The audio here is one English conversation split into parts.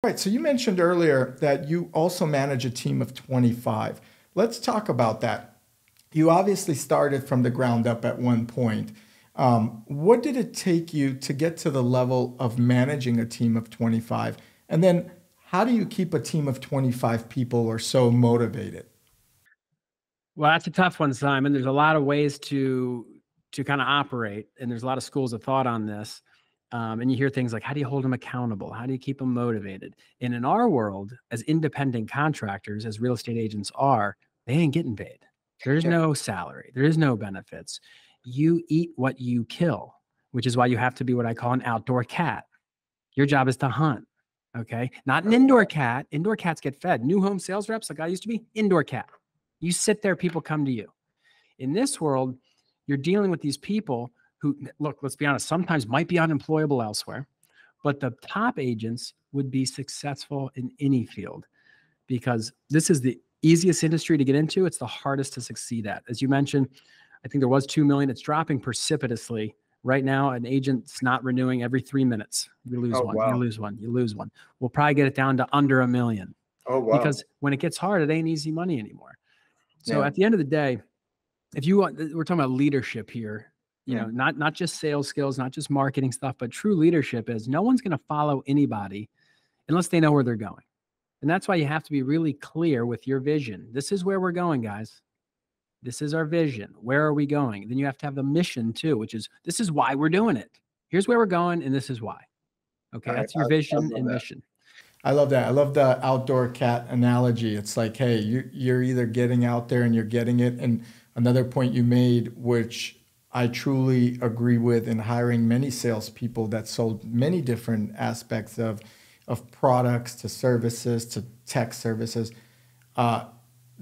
right. So you mentioned earlier that you also manage a team of 25. Let's talk about that. You obviously started from the ground up at one point. What did it take you to get to the level of managing a team of 25? And then how do you keep a team of 25 people or so motivated? Well, that's a tough one, Simon. There's a lot of ways to kind of operate, and there's a lot of schools of thought on this. And you hear things like, how do you hold them accountable? How do you keep them motivated? And in our world, as independent contractors, as real estate agents are, they ain't getting paid. There's no salary. There is no benefits. You eat what you kill, which is why you have to be what I call an outdoor cat. Your job is to hunt. Okay. Not an indoor cat. Indoor cats get fed. New home sales reps, like I used to be, indoor cat. You sit there, people come to you. In this world, you're dealing with these people who, look, let's be honest, sometimes might be unemployable elsewhere, but the top agents would be successful in any field because this is the easiest industry to get into. It's the hardest to succeed at. As you mentioned, I think there was 2 million. It's dropping precipitously. Right now, an agent's not renewing every 3 minutes. You lose one, Wow. you lose one, you lose one. We'll probably get it down to under 1 million because when it gets hard, it ain't easy money anymore. So at the end of the day, if you want, we're talking about leadership here, not just sales skills, not just marketing stuff, but true leadership is no one's going to follow anybody unless they know where they're going. And that's why you have to be really clear with your vision. This is where we're going, guys. This is our vision. Where are we going? Then you have to have the mission too, which is this is why we're doing it. Here's where we're going, and this is why. Okay, that's your vision and mission. I love that. I love the outdoor cat analogy. It's like, hey, you're either getting out there and you're getting it. And another point you made, which I truly agree with, in hiring many salespeople that sold many different aspects of products to services to tech services.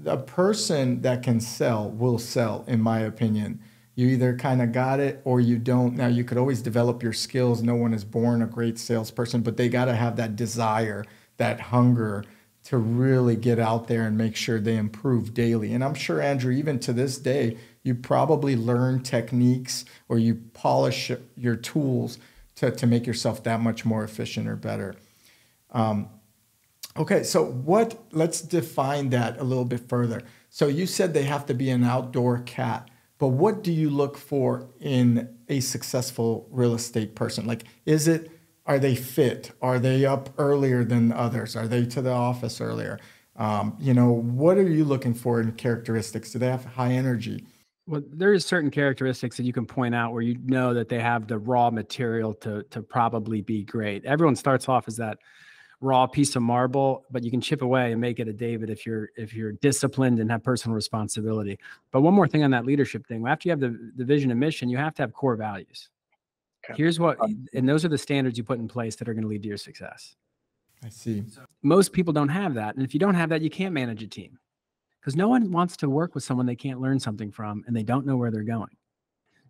The person that can sell will sell, in my opinion. You either kind of got it or you don't. Now, you could always develop your skills. No one is born a great salesperson, but they got to have that desire, that hunger to really get out there and make sure they improve daily. And I'm sure, Andrew, even to this day, you probably learn techniques or you polish your tools to make yourself that much more efficient or better. Okay, so let's define that a little bit further. So you said they have to be an outdoor cat. But what do you look for in a successful real estate person? Like, are they fit? Are they up earlier than others? Are they to the office earlier? What are you looking for in characteristics? Do they have high energy? Well, there's certain characteristics that you can point out where you know that they have the raw material to probably be great. Everyone starts off as that raw piece of marble, but you can chip away and make it a David if you're disciplined and have personal responsibility. But one more thing on that leadership thing, after you have the vision and mission, you have to have core values. Here's what, and those are the standards you put in place that are going to lead to your success. I see. Most people don't have that. And if you don't have that, you can't manage a team because no one wants to work with someone they can't learn something from and they don't know where they're going.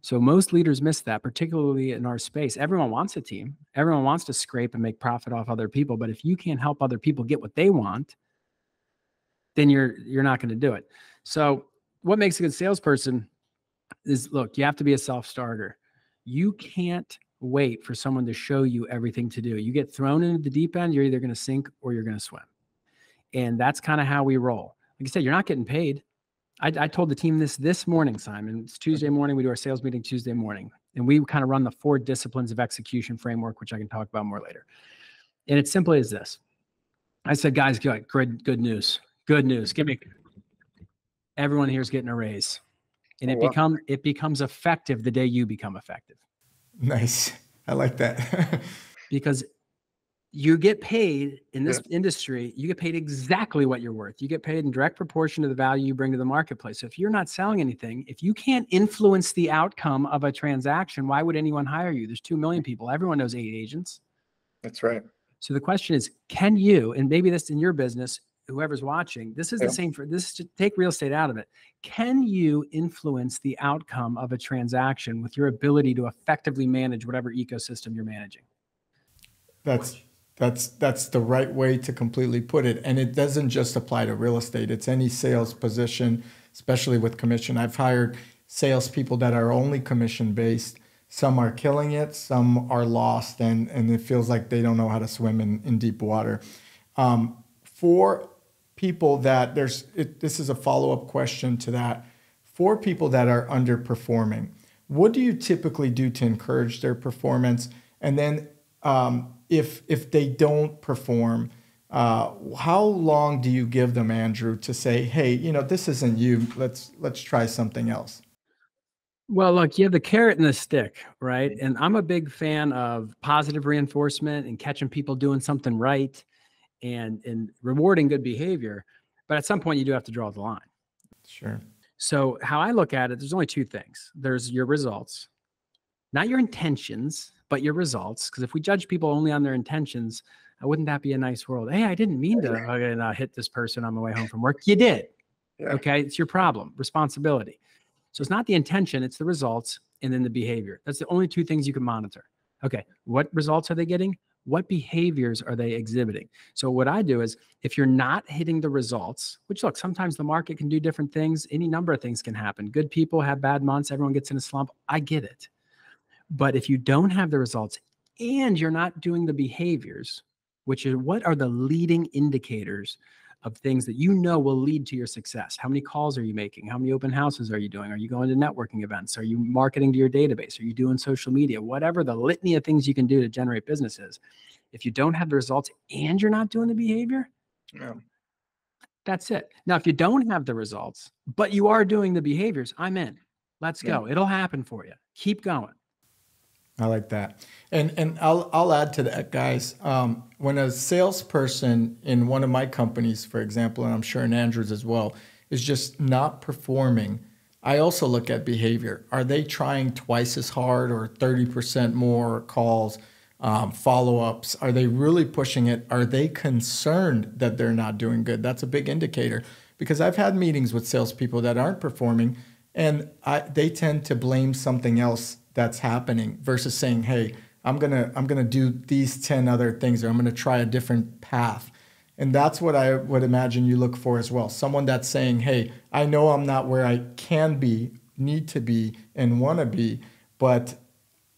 So most leaders miss that, particularly in our space. Everyone wants a team. Everyone wants to scrape and make profit off other people. But if you can't help other people get what they want, then you're not going to do it. So what makes a good salesperson is, look, you have to be a self-starter. You can't wait for someone to show you everything to do. You get thrown into the deep end, you're either going to sink or you're going to swim. And that's kind of how we roll. Like I said, you're not getting paid. I told the team this morning, Simon. It's Tuesday morning. We do our sales meeting Tuesday morning. And we kind of run the 4 disciplines of execution framework, which I can talk about more later. And it's simply as this. I said, guys, good news. Good news. Everyone here is getting a raise. And it becomes effective the day you become effective. Nice. I like that. Because you get paid in this industry, you get paid exactly what you're worth. You get paid in direct proportion to the value you bring to the marketplace. So if you're not selling anything, if you can't influence the outcome of a transaction, why would anyone hire you? There's 2 million people. Everyone knows 8 agents. That's right. So the question is, can you, and maybe this in your business, whoever's watching, this is the same for this, to take real estate out of it. Can you influence the outcome of a transaction with your ability to effectively manage whatever ecosystem you're managing? That's the right way to completely put it. And it doesn't just apply to real estate. It's any sales position, especially with commission. I've hired salespeople that are only commission based. Some are killing it, some are lost, and it feels like they don't know how to swim in deep water. For people that this is a follow-up question to that. For people that are underperforming, what do you typically do to encourage their performance? And then if they don't perform, how long do you give them, Andrew, to say, hey, this isn't you. Let's try something else? Well, look, you have the carrot and the stick, right? And I'm a big fan of positive reinforcement and catching people doing something right and rewarding good behavior. But at some point, you do have to draw the line. Sure. So how I look at it, there's only two things. There's your results, not your intentions, but your results. Because if we judge people only on their intentions, wouldn't that be a nice world? Hey, I didn't mean to hit this person on my way home from work. You did. Yeah. Okay. It's your problem, responsibility. So it's not the intention, it's the results and then the behavior. That's the only two things you can monitor. Okay. What results are they getting? What behaviors are they exhibiting? So what I do is if you're not hitting the results, which look, sometimes the market can do different things. Any number of things can happen. Good people have bad months. Everyone gets in a slump. I get it. But if you don't have the results and you're not doing the behaviors, which is what are the leading indicators of things that you know will lead to your success? How many calls are you making? How many open houses are you doing? Are you going to networking events? Are you marketing to your database? Are you doing social media? Whatever the litany of things you can do to generate businesses. If you don't have the results and you're not doing the behavior, Yeah. that's it. Now, if you don't have the results, but you are doing the behaviors, I'm in. Let's go. It'll happen for you. Keep going. I like that. And I'll add to that, guys. When a salesperson in one of my companies, for example, and I'm sure in Andrew's as well, is just not performing, I also look at behavior. Are they trying twice as hard or 30% more calls, follow-ups? Are they really pushing it? Are they concerned that they're not doing good? That's a big indicator, because I've had meetings with salespeople that aren't performing, and they tend to blame something else that's happening versus saying, hey, I'm gonna do these 10 other things, or I'm gonna try a different path. And that's what I would imagine you look for as well. Someone that's saying, hey, I know I'm not where I can be, need to be, and want to be, but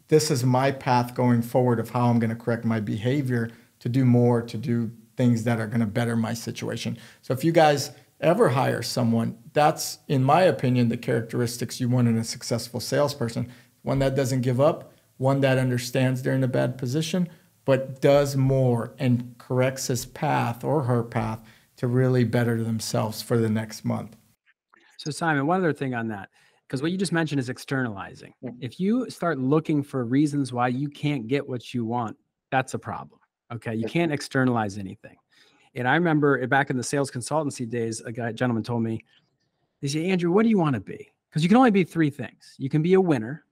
this is my path going forward of how I'm going to correct my behavior to do more, to do things that are going to better my situation. So if you guys ever hire someone, that's, in my opinion, the characteristics you want in a successful salesperson. One that doesn't give up, one that understands they're in a bad position, but does more and corrects his path or her path to really better themselves for the next month. So Simon, one other thing on that, because what you just mentioned is externalizing. If you start looking for reasons why you can't get what you want, that's a problem. Okay. You can't externalize anything. And I remember back in the sales consultancy days, a gentleman told me, they said, Andrew, what do you want to be? Because you can only be three things. You can be a winner,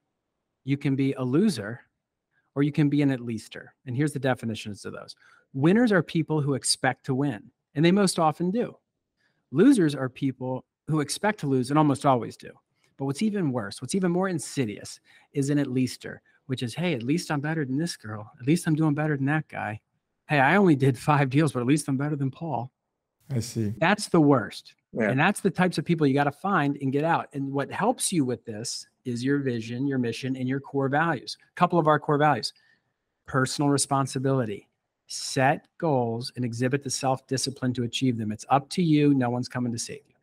you can be a loser, or you can be an at-leaster. And here's the definitions of those. Winners are people who expect to win, and they most often do. Losers are people who expect to lose and almost always do. But what's even worse, what's even more insidious is an at-leaster, which is, hey, at least I'm better than this girl. At least I'm doing better than that guy. Hey, I only did 5 deals, but at least I'm better than Paul. I see. That's the worst. Yeah. And that's the types of people you got to find and get out. And what helps you with this is your vision, your mission, and your core values. A couple of our core values: personal responsibility, set goals, and exhibit the self-discipline to achieve them. It's up to you. No one's coming to save you.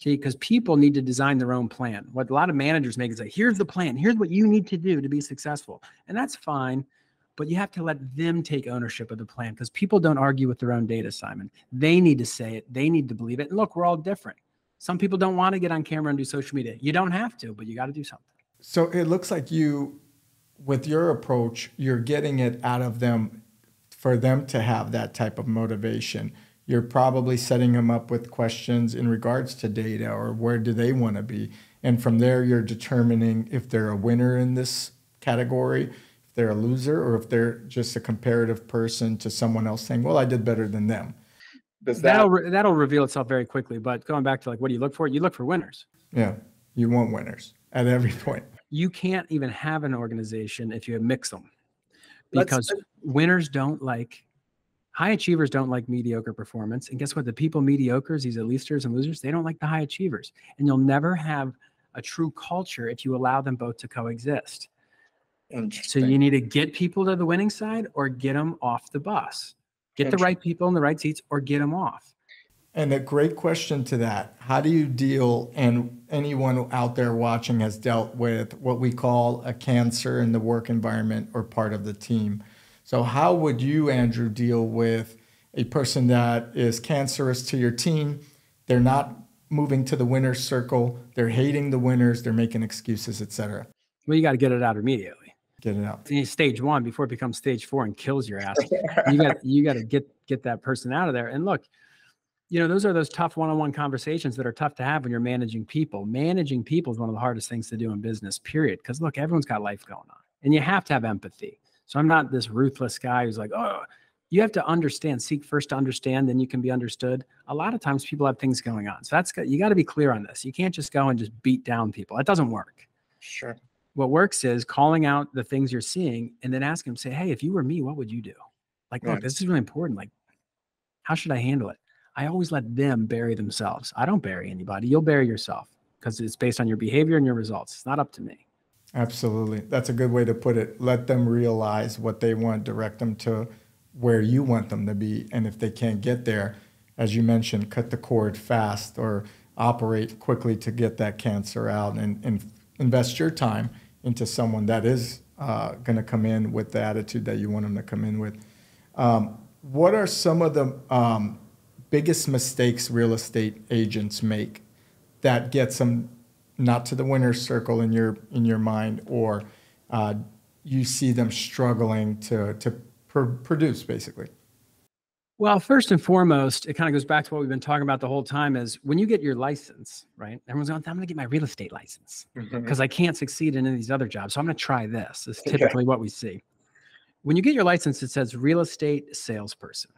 Okay, because people need to design their own plan. What a lot of managers make is like, here's the plan. Here's what you need to do to be successful. And that's fine, but you have to let them take ownership of the plan, because people don't argue with their own data, Simon. They need to say it. They need to believe it. And look, we're all different. Some people don't want to get on camera and do social media. You don't have to, but you got to do something. So it looks like you, with your approach, you're getting it out of them for them to have that type of motivation. You're probably setting them up with questions in regards to data, or where do they want to be. And from there, you're determining if they're a winner in this category, if they're a loser, or if they're just a comparative person to someone else saying, well, I did better than them. That'll reveal itself very quickly. But going back to like, what do you look for? You look for winners. Yeah, you want winners at every point. You can't even have an organization if you mix them, because winners don't like, high achievers don't like mediocre performance. And guess what? The people mediocres, these at-leasters and losers, they don't like the high achievers. And you'll never have a true culture if you allow them both to coexist. So you need to get people to the winning side or get them off the bus. Get the right people in the right seats or get them off. And a great question to that. How do you deal, and anyone out there watching has dealt with what we call a cancer in the work environment or part of the team. So how would you, Andrew, deal with a person that is cancerous to your team? They're not moving to the winner's circle. They're hating the winners. They're making excuses, etc. Well, you got to get it out immediately. Get it out. Stage 1 before it becomes stage 4 and kills your ass. You got to get that person out of there. And look, those are those tough one-on-one conversations that are tough to have when you're managing people. Managing people is one of the hardest things to do in business, period. Because look, everyone's got life going on and you have to have empathy. So I'm not this ruthless guy who's like, oh, you have to understand, seek first to understand, then you can be understood. A lot of times people have things going on. So you got to be clear on this. You can't just go and just beat down people. That doesn't work. Sure. What works is calling out the things you're seeing and then asking them, say, hey, if you were me, what would you do? Like, look, this is really important. Like, how should I handle it? I always let them bury themselves. I don't bury anybody. You'll bury yourself because it's based on your behavior and your results. It's not up to me. Absolutely. That's a good way to put it. Let them realize what they want, direct them to where you want them to be. And if they can't get there, as you mentioned, cut the cord fast or operate quickly to get that cancer out and invest your time into someone that is going to come in with the attitude that you want them to come in with. What are some of the biggest mistakes real estate agents make that gets them not to the winner's circle in your mind, or you see them struggling to produce, basically? Well, first and foremost, it kind of goes back to what we've been talking about the whole time is when you get your license, right? Everyone's going, I'm going to get my real estate license because I can't succeed in any of these other jobs. So I'm going to try this. This is typically what we see. When you get your license, it says real estate salesperson.